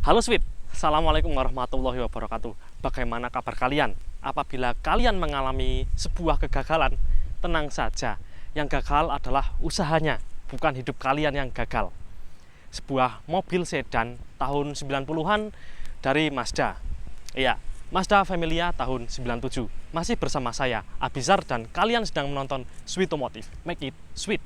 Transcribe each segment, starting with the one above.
Halo Sweet, Assalamualaikum warahmatullahi wabarakatuh. Bagaimana kabar kalian? Apabila kalian mengalami sebuah kegagalan, tenang saja. Yang gagal adalah usahanya, bukan hidup kalian yang gagal. Sebuah mobil sedan tahun 90-an dari Mazda. Iya, Mazda Familia tahun 97. Masih bersama saya, Abizar, dan kalian sedang menonton Sweet Otomotif. Make it sweet.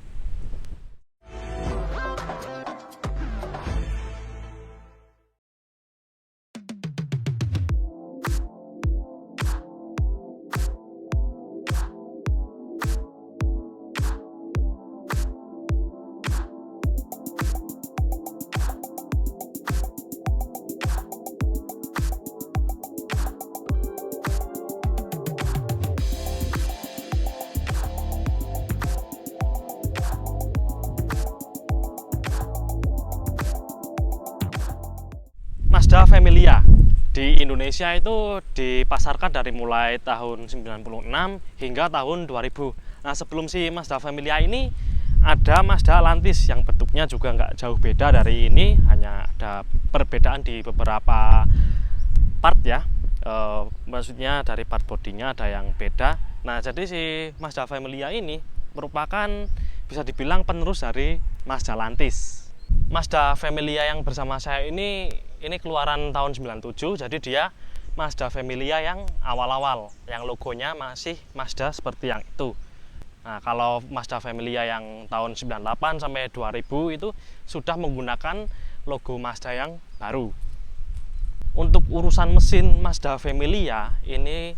Mazda Familia di Indonesia itu dipasarkan dari mulai tahun 96 hingga tahun 2000. Nah, sebelum si Mazda Familia ini ada Mazda Lantis yang bentuknya juga nggak jauh beda dari ini, hanya ada perbedaan di beberapa part ya. Maksudnya dari part bodinya ada yang beda. Nah, jadi si Mazda Familia ini merupakan bisa dibilang penerus dari Mazda Lantis. Mazda Familia yang bersama saya ini keluaran tahun 97, jadi dia Mazda Familia yang awal-awal, yang logonya masih Mazda seperti yang itu. Nah, kalau Mazda Familia yang tahun 98 sampai 2000 itu sudah menggunakan logo Mazda yang baru. Untuk urusan mesin Mazda Familia ini,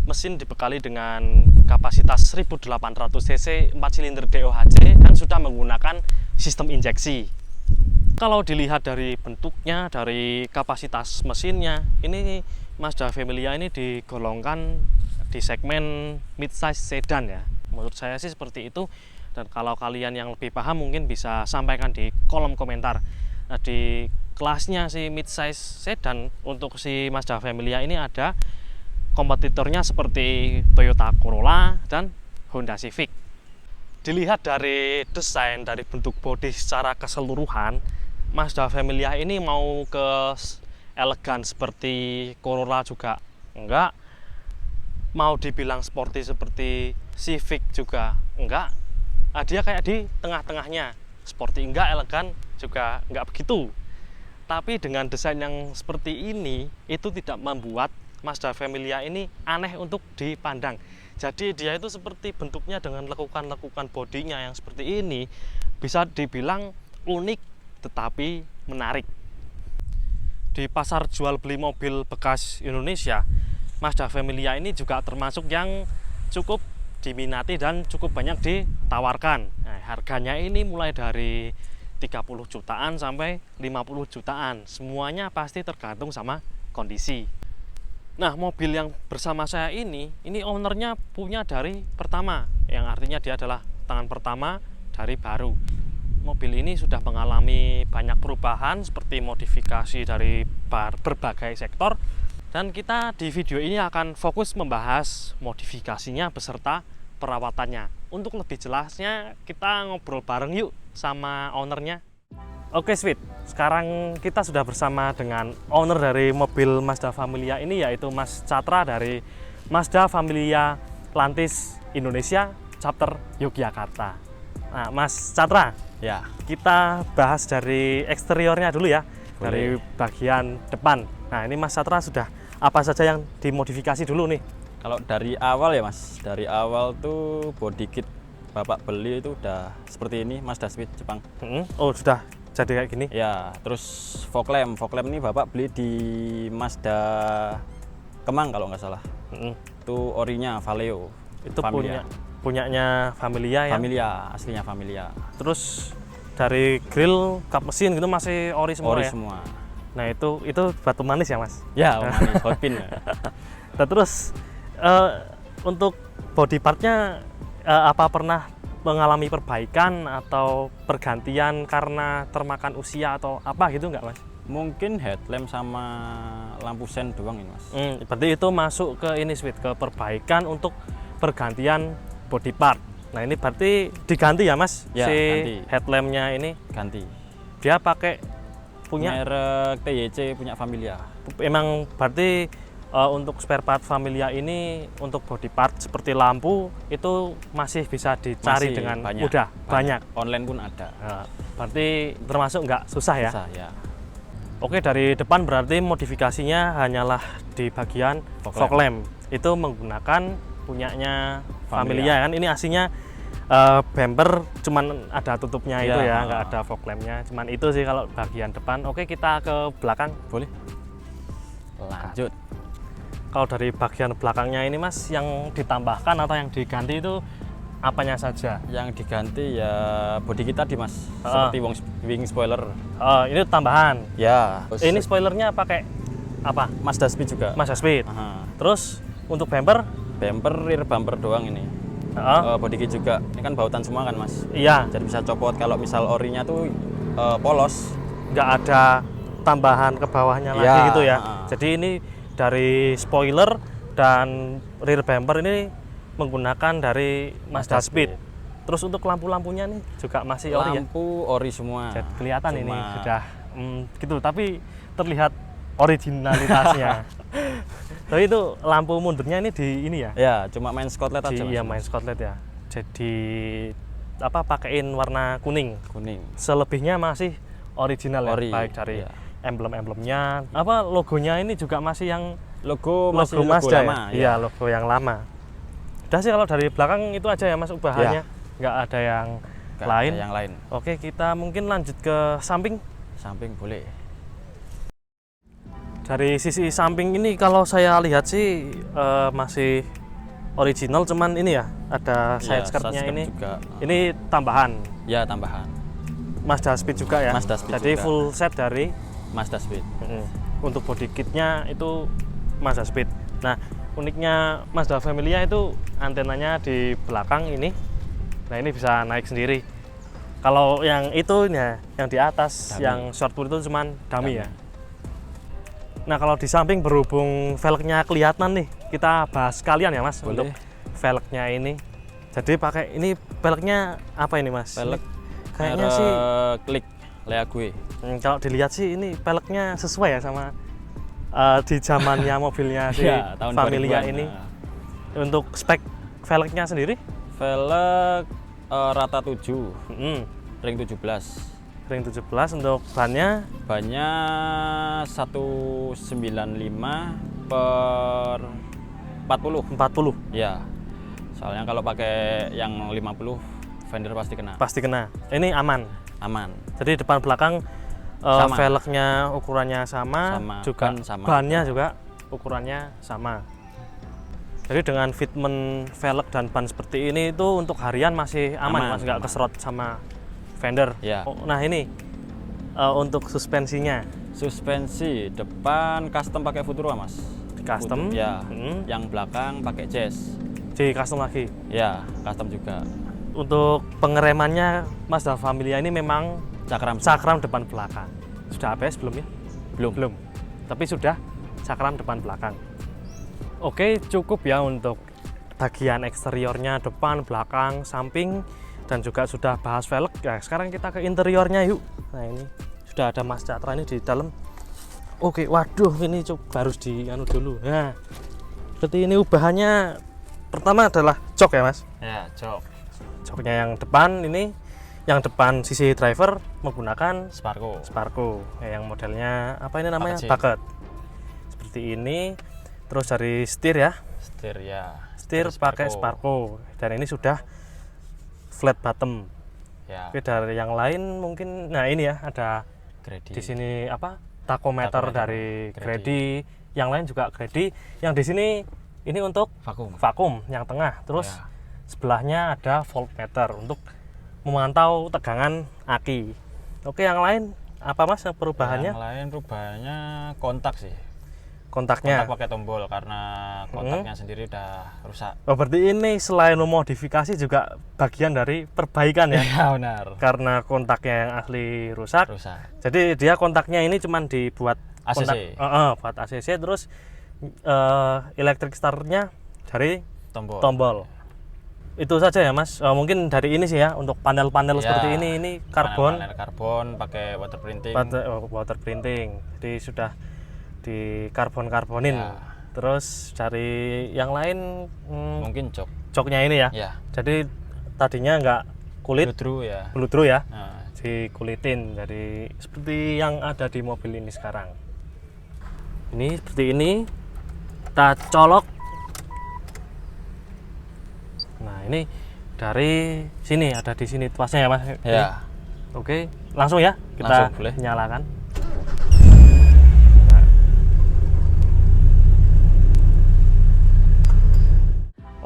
mesin dibekali dengan kapasitas 1800 cc 4 silinder DOHC dan sudah menggunakan sistem injeksi. Kalau dilihat dari bentuknya, dari kapasitas mesinnya, ini Mazda Familia ini digolongkan di segmen mid-size sedan ya. Menurut saya sih seperti itu. Dan kalau kalian yang lebih paham mungkin bisa sampaikan di kolom komentar. Nah, di kelasnya si mid-size sedan untuk si Mazda Familia ini ada kompetitornya seperti Toyota Corolla dan Honda Civic. Dilihat dari desain, dari bentuk bodi secara keseluruhan, Mazda Familia ini mau ke elegan seperti Corolla juga enggak, mau dibilang sporty seperti Civic juga enggak. Nah, dia kayak di tengah-tengahnya, sporty enggak, elegan juga enggak begitu. Tapi dengan desain yang seperti ini, itu tidak membuat Mazda Familia ini aneh untuk dipandang. Jadi dia itu seperti bentuknya dengan lekukan-lekukan bodinya yang seperti ini, bisa dibilang unik tetapi menarik. Di pasar jual beli mobil bekas Indonesia, Mazda Familia ini juga termasuk yang cukup diminati dan cukup banyak ditawarkan. Nah, harganya ini mulai dari 30 jutaan sampai 50 jutaan. Semuanya pasti tergantung sama kondisi. Nah, mobil yang bersama saya ini ownernya punya dari pertama, yang artinya dia adalah tangan pertama dari baru. Mobil ini sudah mengalami banyak perubahan seperti modifikasi dari berbagai sektor, dan kita di video ini akan fokus membahas modifikasinya beserta perawatannya. Untuk lebih jelasnya kita ngobrol bareng yuk sama ownernya. Oke Sweet, sekarang kita sudah bersama dengan owner dari mobil Mazda Familia ini, yaitu Mas Catra dari Mazda Familia Lantis Indonesia Chapter Yogyakarta. Nah, Mas Catra, Ya, kita bahas dari eksteriornya dulu ya. boleh. Dari bagian depan. Nah, ini Mas Catra sudah apa saja yang dimodifikasi dulu nih? Kalau dari awal ya Mas, dari awal tuh body kit Bapak beli itu udah seperti ini, Mazda Sweet Jepang. Oh, sudah jadi kayak gini? Ya, terus fog lamp ini Bapak beli di Mazda Kemang kalau nggak salah. Itu orinya Valeo. Itu Familia. punyanya Familia ya? Familia, aslinya Familia. Terus dari grill, kap mesin gitu masih ori semua Ori ya? semua. Nah, itu batu manis ya, Mas? Ya, manis, hot pin. Nah, terus untuk body partnya apa pernah mengalami perbaikan atau pergantian karena termakan usia atau apa gitu nggak, Mas? Mungkin headlamp sama lampu sen doang ini Mas. Berarti itu masuk ke ini Sweet, ke perbaikan untuk pergantian body part. Nah, ini berarti diganti ya Mas, Ya, si ganti. headlampnya ini? Ganti. Dia pakai punya merek TYC punya Familia. emang berarti untuk spare part Familia ini untuk body part seperti lampu itu masih bisa dicari Masih dengan banyak, mudah, banyak. Online pun ada. Nah, berarti termasuk nggak susah ya? Susah, ya. Oke, dari depan berarti modifikasinya hanyalah di bagian fog lamp. Itu menggunakan punyanya Familia kan. Ini aslinya bumper cuman ada tutupnya itu ya, nggak ada fog lampnya. Cuman itu sih kalau bagian depan. Oke, kita ke belakang. Boleh. Lanjut. Kalau dari bagian belakangnya ini Mas, yang ditambahkan atau yang diganti itu apanya saja? Yang diganti ya bodi kita di Mas, seperti wing spoiler. Ini tambahan. Ya. Ini spoilernya pakai apa? Mazda Speed juga. Mazda Speed. Aha. Terus untuk bumper? Bumper rear bumper doang ini. Bodi kit juga. Ini kan bautan semua kan Mas. Iya. Jadi bisa copot. Kalau misal orinya tuh polos, nggak ada tambahan ke bawahnya lagi gitu ya. Jadi ini dari spoiler dan rear bumper ini menggunakan dari Mazda Speed. Terus untuk lampu-lampunya nih juga masih ori ya? Lampu ori semua. Jadi kelihatan ini sudah gitu, tapi terlihat originalitasnya. Tapi itu lampu mundurnya ini di ini ya? Ya, cuma main skotlet aja. Iya, main skotlet ya. Jadi apa pakein warna kuning. Kuning. Selebihnya masih original Ori, ya, baik dari iya. emblem-emblemnya. Apa logonya ini juga masih yang logo Mazda lama. Ya? Iya, logo yang lama. Udah sih kalau dari belakang itu aja ya Mas ubahannya. Nggak ada yang lain. Ada yang lain. Oke, kita mungkin lanjut ke samping. Samping boleh. Dari sisi samping ini kalau saya lihat sih masih original, cuman ini ya ada side skirtnya ini. Juga. Ini tambahan. Ya, tambahan. Mazda Speed juga ya. Mazda Speed jadi juga. Full set dari Mazda Speed. Untuk body kitnya itu Mazda Speed. Nah, uniknya Mazda Familia itu antenanya di belakang ini. Nah, ini bisa naik sendiri. Kalau yang itu ya, yang di atas, dummy. yang shortwood itu cuman dummy ya. Nah, kalau di samping berhubung velgnya kelihatan nih, kita bahas sekalian ya Mas. Boleh. Untuk velgnya ini. Jadi pakai ini velgnya apa ini Mas? Velg kayaknya sih klik League. Kalau dilihat sih ini velgnya sesuai ya sama di zamannya mobilnya si ya, tahun Familia ini. Nah. Untuk spek velgnya sendiri? Velg rata 7, ring 17. Ring 17. Untuk bannya? Bannya 195 per 40. 40. Ya. Soalnya kalau pakai yang 50 fender pasti kena. Pasti kena. Ini aman. Aman. Jadi depan belakang velgnya ukurannya sama juga sama. bannya juga ukurannya sama. Jadi dengan fitment velg dan ban seperti ini itu untuk harian masih aman. Mas, nggak keserot sama fender. Ya. Nah ini untuk suspensinya. Suspensi depan custom pakai Futura Mas. Custom? Ya. Yang belakang pakai Jazz. Di custom lagi? Ya, custom juga. Untuk pengeremannya Mazda Familia ini memang cakram depan belakang. Sudah ABS belum ya? Belum. Tapi sudah cakram depan belakang. Oke, cukup ya untuk bagian eksteriornya, depan, belakang, samping, dan juga sudah bahas velg. Nah, sekarang kita ke interiornya yuk. Nah, ini sudah ada Mas Catra ini di dalam. Oke, waduh, ini coba harus dulu. Nah, seperti ini ubahannya. Pertama adalah jok ya Mas? Ya, jok. Joknya yang depan ini, yang depan sisi driver menggunakan Sparco. Yang modelnya apa ini namanya? Bucket. Seperti ini. Terus dari setir ya? Setir pakai Sparco. Dan ini sudah flat bottom. Ya. Oke, dari yang lain mungkin, nah ini ya ada Grady. Di sini apa? Tachometer dari Grady. Yang lain juga Grady. Yang di sini ini untuk vakum yang tengah. Terus ya. Sebelahnya ada voltmeter untuk memantau tegangan aki. Oke, yang lain apa Mas perubahannya? Yang lain perubahannya kontak sih. Kontaknya pakai tombol karena kontaknya sendiri udah rusak. Oh, berarti ini selain memodifikasi juga bagian dari perbaikan ya? Iya, benar. Karena kontaknya yang asli rusak. Jadi dia kontaknya ini cuman dibuat ACC. Buat ACC, terus electric startnya dari tombol. itu saja ya Mas. Mungkin dari ini sih ya untuk panel-panel Ya, seperti ini karbon, panel karbon pakai water printing. water printing. Jadi sudah di karbon-karbonin. Ya. Terus dari yang lain Mungkin jok. joknya ini ya. Ya. Jadi tadinya nggak kulit, Bludru ya. bludru ya, Nah, dikulitin. Jadi seperti yang ada di mobil ini sekarang. Ini seperti ini, kita colok. Nah ini dari sini, ada di sini tuasnya ya Mas. ya. Oke, langsung ya kita Langsung, boleh. nyalakan.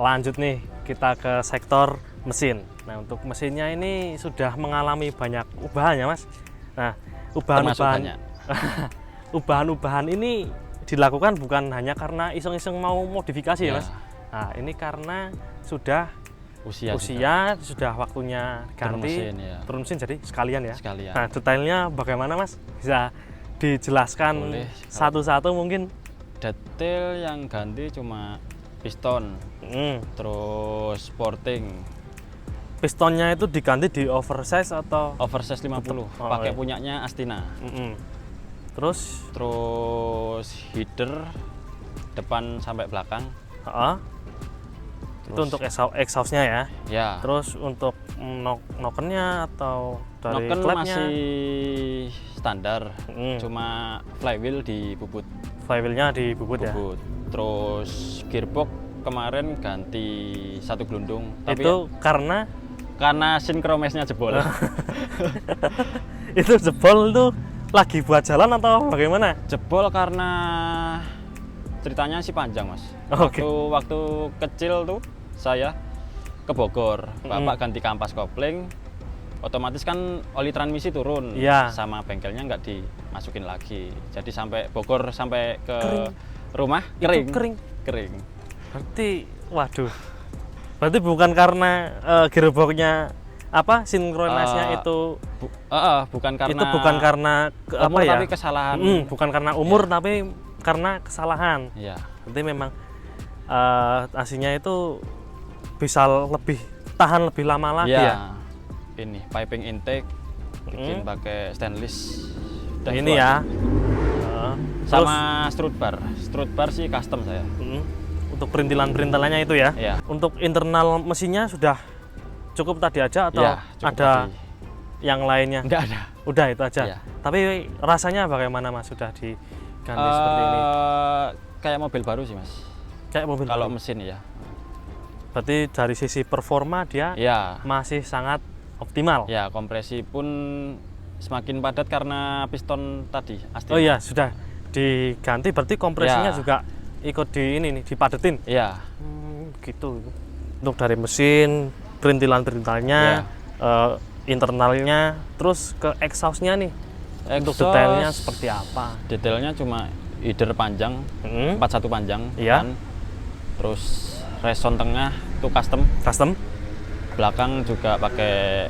Lanjut nih kita ke sektor mesin. Nah untuk mesinnya ini sudah mengalami banyak ubahan ya Mas. Nah Termasuk ubahan-ubahan banyak. ubahan-ubahan ini dilakukan bukan hanya karena iseng-iseng mau modifikasi ya Ya. Mas. Nah ini karena sudah Usia sudah waktunya Turun ganti mesin, ya. turun mesin, jadi sekalian ya. Sekalian. Nah detailnya bagaimana Mas? Bisa dijelaskan Boleh. satu-satu mungkin? Detail yang ganti cuma piston, terus sporting, Pistonnya itu diganti di oversize atau? oversize 50, pakai iya. punyanya Astina. Terus? Terus header depan sampai belakang. Itu untuk exhaustnya ya. Ya. Terus untuk nokennya atau dari Noken klepnya? masih standar, cuma flywheel dibubut. Flywheelnya dibubut ya. Terus gearbox kemarin ganti satu gelundung. Tapi Itu karena sinkromesnya jebol. itu jebol itu lagi buat jalan atau bagaimana? Jebol karena ceritanya sih panjang Mas. Oke. Waktu kecil tuh saya ke Bogor, bapak ganti kampas kopling, otomatis kan oli transmisi turun, Iya. sama bengkelnya nggak dimasukin lagi. Jadi sampai Bogor sampai ke Kering. rumah Itu kering. kering. Berarti bukan karena gearboxnya apa sinkronisnya itu bukan karena itu bukan karena umur, tapi kesalahan. bukan karena umur tapi karena kesalahan. Iya. Berarti memang aslinya itu bisa lebih tahan lebih lama lagi ya. Ini piping intake bikin pakai stainless. Dan Ini ya. Sama strut bar sih custom saya. Untuk perintilan-perintilannya itu ya. Iya. Untuk internal mesinnya sudah cukup tadi aja atau Iya, cukup ada tadi. yang lainnya? Enggak ada. Udah itu aja. Iya. Tapi rasanya bagaimana Mas sudah diganti seperti ini? Kayak mobil baru sih Mas. Kayak mobil Kalau baru. mesin ya. Berarti dari sisi performa dia Ya. masih sangat optimal. Ya, kompresi pun semakin padat karena piston tadi Astina. Oh iya, sudah diganti berarti kompresinya Ya. juga ikut dipadetin. Iya. Gitu. Untuk dari mesin, perintilan-perintilannya, internalnya, terus ke exhaustnya nih. Untuk Exhaust, detailnya seperti apa? Detailnya cuma header panjang, 41 panjang. Iya. Kan. Terus reson tengah itu custom. Custom. Belakang juga pakai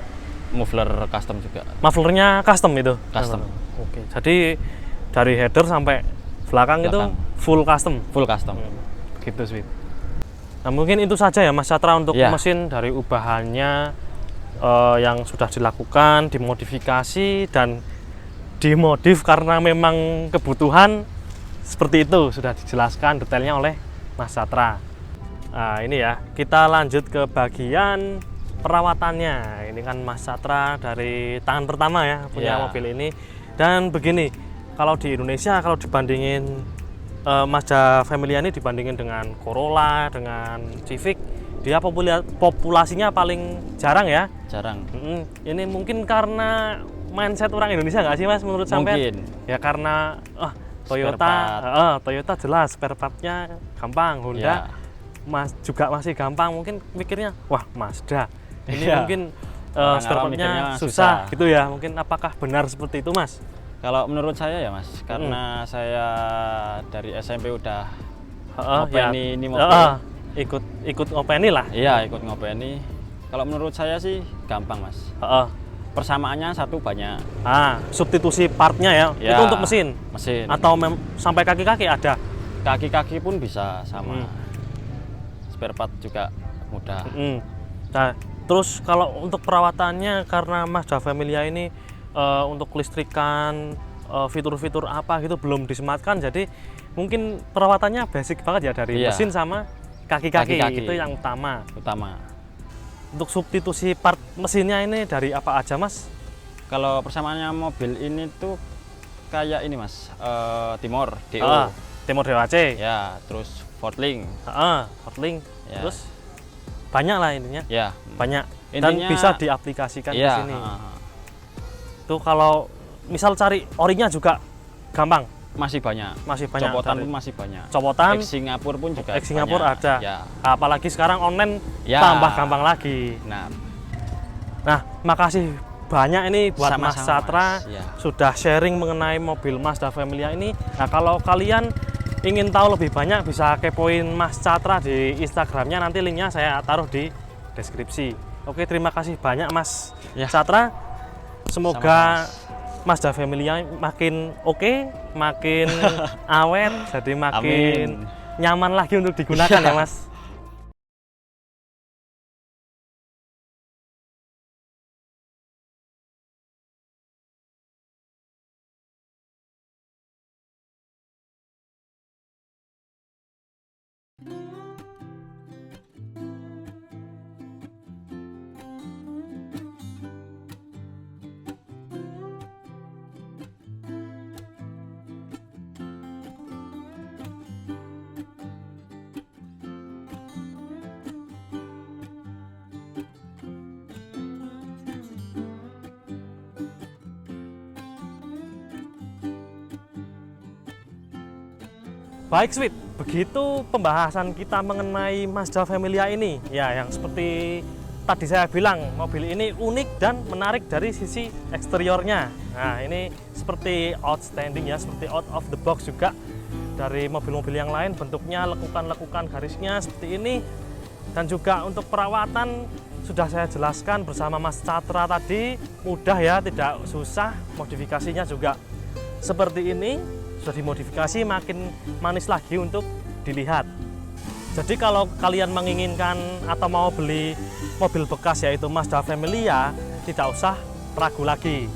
muffler custom juga. Mufflernya custom itu? Custom. Oke. Jadi dari header sampai belakang itu full custom? Full custom. Gitu sweet. Nah mungkin itu saja ya Mas Catra untuk Ya. mesin, dari ubahannya yang sudah dilakukan, dimodifikasi dan dimodif karena memang kebutuhan seperti itu sudah dijelaskan detailnya oleh Mas Catra. Nah ini ya, kita lanjut ke bagian perawatannya. Ini kan Mas Catra dari tangan pertama ya punya Ya. mobil ini. Dan begini, kalau di Indonesia kalau dibandingin Mazda Familia ini dibandingin dengan Corolla, dengan Civic, dia populasinya paling jarang ya. Jarang. Ini mungkin karena mindset orang Indonesia nggak sih Mas menurut sampean? Mungkin. Ya karena Toyota jelas spare part-nya gampang, Honda juga masih gampang, mungkin mikirnya wah Mazda ini mungkin spare part-nya susah gitu ya. Mungkin apakah benar seperti itu Mas? Kalau menurut saya ya Mas, karena saya dari SMP udah ngopeni ini mobil. Ikut ngopeni lah. Iya, ikut ngopeni. Kalau menurut saya sih gampang Mas. Persamaannya satu banyak. Substitusi partnya ya. Itu untuk mesin. Atau sampai kaki-kaki ada. Kaki-kaki pun bisa sama. Spare part juga mudah. Nah, terus kalau untuk perawatannya karena Mazda Familia ini untuk kelistrikan fitur-fitur apa gitu belum disematkan, jadi mungkin perawatannya basic banget ya dari Iya. mesin sama kaki-kaki Kaki-kaki. itu yang utama. Utama. Untuk substitusi part mesinnya ini dari apa aja Mas? Kalau persamaannya mobil ini tuh kayak ini Mas, Timor DO. Timor DOAC. Ya, terus Fortling. Hotling. Ya. Terus banyak lah intinya. Ya, Banyak. Dan Intinya- bisa diaplikasikan di ya. sini. Tuh kalau misal cari orinya juga gampang. Masih banyak. Masih banyak. Copotan cari. pun masih banyak. Copotan. Ex Singapura pun juga Ex Singapura banyak. ada. Ya. Apalagi sekarang online Ya. tambah gampang lagi. Nah, Nah, makasih banyak ini buat Mas Sama-sama, Catra Mas. Ya. sudah sharing mengenai mobil Mazda Familia ini. Nah, kalau kalian ingin tahu lebih banyak bisa kepoin Mas Catra di Instagramnya, nanti linknya saya taruh di deskripsi. Oke, terima kasih banyak Mas Ya. Catra. Semoga Sama-sama, Mazda Familia makin oke, makin awet, jadi makin Amin. nyaman lagi untuk digunakan ya Mas. Baik Sweet, begitu pembahasan kita mengenai Mazda Familia ini. Ya, yang seperti tadi saya bilang, mobil ini unik dan menarik dari sisi eksteriornya. Nah, ini seperti outstanding ya, seperti out of the box juga dari mobil-mobil yang lain. Bentuknya lekukan-lekukan garisnya seperti ini. Dan juga untuk perawatan sudah saya jelaskan bersama Mas Catra tadi, mudah ya, tidak susah. Modifikasinya juga seperti ini. Sudah dimodifikasi makin manis lagi untuk dilihat. Jadi kalau kalian menginginkan atau mau beli mobil bekas yaitu Mazda Familia, tidak usah ragu lagi.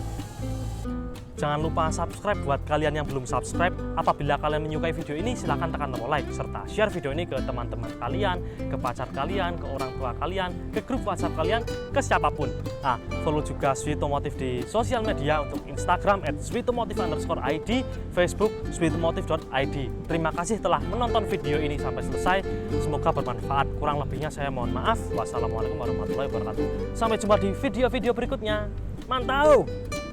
Jangan lupa subscribe buat kalian yang belum subscribe. Apabila kalian menyukai video ini, silahkan tekan tombol like serta share video ini ke teman-teman kalian, ke pacar kalian, ke orang tua kalian, ke grup WhatsApp kalian, ke siapapun. Nah, follow juga Sweetomotive di sosial media untuk Instagram @sweetomotive_id, Facebook sweetomotive.id. Terima kasih telah menonton video ini sampai selesai. Semoga bermanfaat. Kurang lebihnya saya mohon maaf. Wassalamualaikum warahmatullahi wabarakatuh. Sampai jumpa di video-video berikutnya. Mantap!